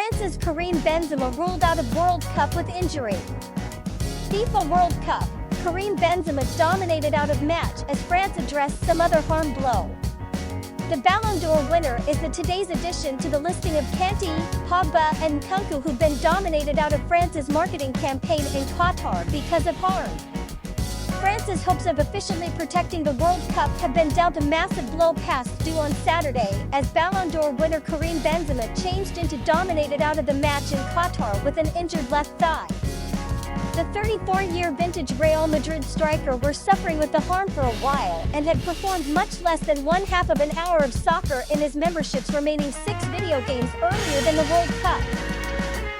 France's Karim Benzema ruled out of World Cup with injury. FIFA World Cup, Karim Benzema dominated out of match as France addressed some other harm blow. The Ballon d'Or winner is the today's addition to the listing of Kanté, Pogba and Nkunku who've been dominated out of France's marketing campaign in Qatar because of harm. France's hopes of efficiently protecting the World Cup have been dealt a massive blow past due on Saturday, as Ballon d'Or winner Karim Benzema changed into dominated out of the match in Qatar with an injured left thigh. The 34-year vintage Real Madrid striker were suffering with the harm for a while and had performed much less than one half of an hour of soccer in his membership's remaining 6 video games earlier than the World Cup.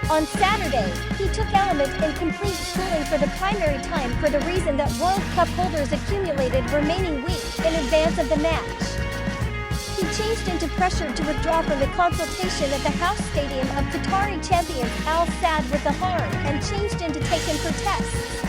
On Saturday, he took element in complete schooling for the primary time for the reason that World Cup holders accumulated remaining week in advance of the match. He changed into pressure to withdraw from the consultation at the house stadium of Qatari champions Al Sadd with the harm and changed into take in for tests.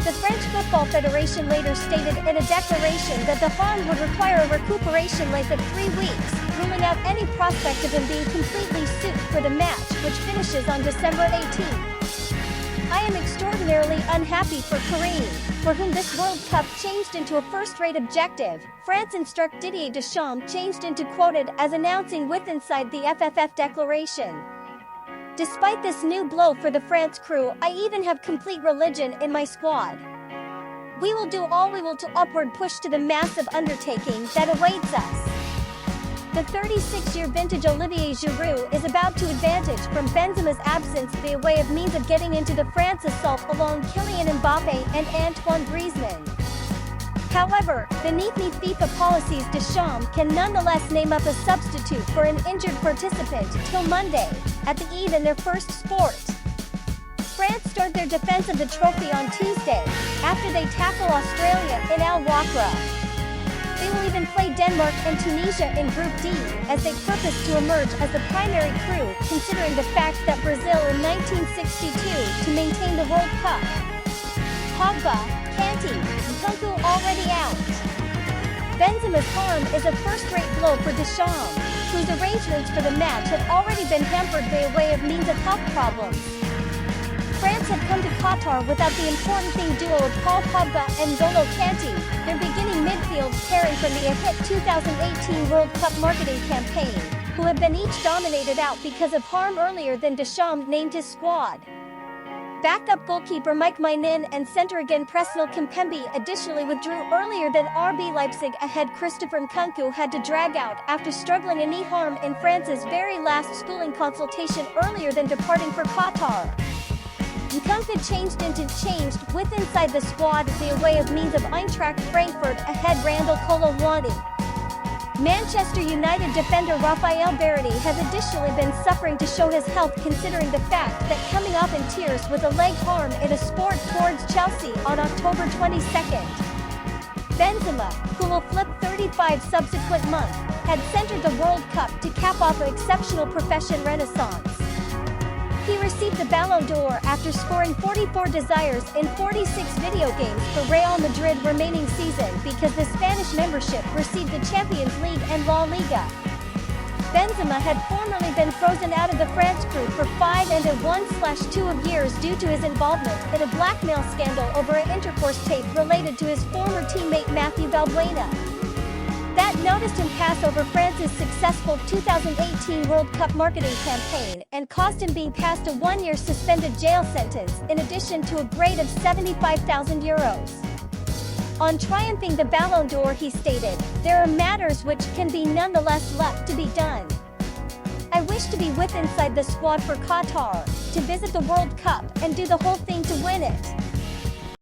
The French Football Federation later stated in a declaration that the harm would require a recuperation length of 3 weeks, ruling out any prospect of him being completely suited for the match, which finishes on December 18th. I am extraordinarily unhappy for Karim, for whom this World Cup changed into a first-rate objective. France instruct Didier Deschamps changed into quoted as announcing with inside the FFF declaration. Despite this new blow for the France crew, I even have complete religion in my squad. We will do all we will to upward push to the massive undertaking that awaits us. The 36-year vintage Olivier Giroud is about to advantage from Benzema's absence via way of means of getting into the France assault along Kylian Mbappe and Antoine Griezmann. However, beneath the FIFA policies, Deschamps can nonetheless name up a substitute for an injured participant till Monday, at the eve in their first sport. France start their defense of the trophy on Tuesday, after they tackle Australia in Al Wakra. They will even play Denmark and Tunisia in Group D, as they purpose to emerge as the primary crew, considering the fact that Brazil in 1962 to maintain the World Cup. Pogba, Kanté, Nkunku already out. Benzema's harm is a first-rate blow for Deschamps, whose arrangements for the match have already been hampered by way of means of health problems. France have come to Qatar without the important thing duo of Paul Pogba and N'Golo Kanté, their beginning midfield pairing from the hit 2018 World Cup marketing campaign, who have been each dominated out because of harm earlier than Deschamps named his squad. Backup goalkeeper Mike Maignan and centre-again Presnel Kimpembe additionally withdrew earlier than RB Leipzig ahead. Christopher Nkunku had to drag out after struggling a knee harm in France's very last schooling consultation earlier than departing for Qatar. Nkunku changed with inside the squad via way of means of Eintracht Frankfurt ahead Randal Kolo Muani. Manchester United defender Raphael Varane has additionally been suffering to show his health, considering the fact that coming off in tears with a leg harm in a sport towards Chelsea on October 22nd. Benzema, who will flip 35 subsequent months, had centered the World Cup to cap off an exceptional profession renaissance. He received the Ballon d'Or after scoring 44 desires in 46 video games for Real Madrid remaining season because the Spanish membership received the Champions League and La Liga. Benzema had formerly been frozen out of the France crew for 5 and 1/2 years due to his involvement in a blackmail scandal over an intercourse tape related to his former teammate Mathieu Valbuena. That noticed him pass over France's successful 2018 World Cup marketing campaign and caused him being passed a 1-year suspended jail sentence in addition to a grade of €75,000. On triumphing the Ballon d'Or, he stated, "There are matters which can be nonetheless left to be done. I wish to be with inside the squad for Qatar, to visit the World Cup and do the whole thing to win it.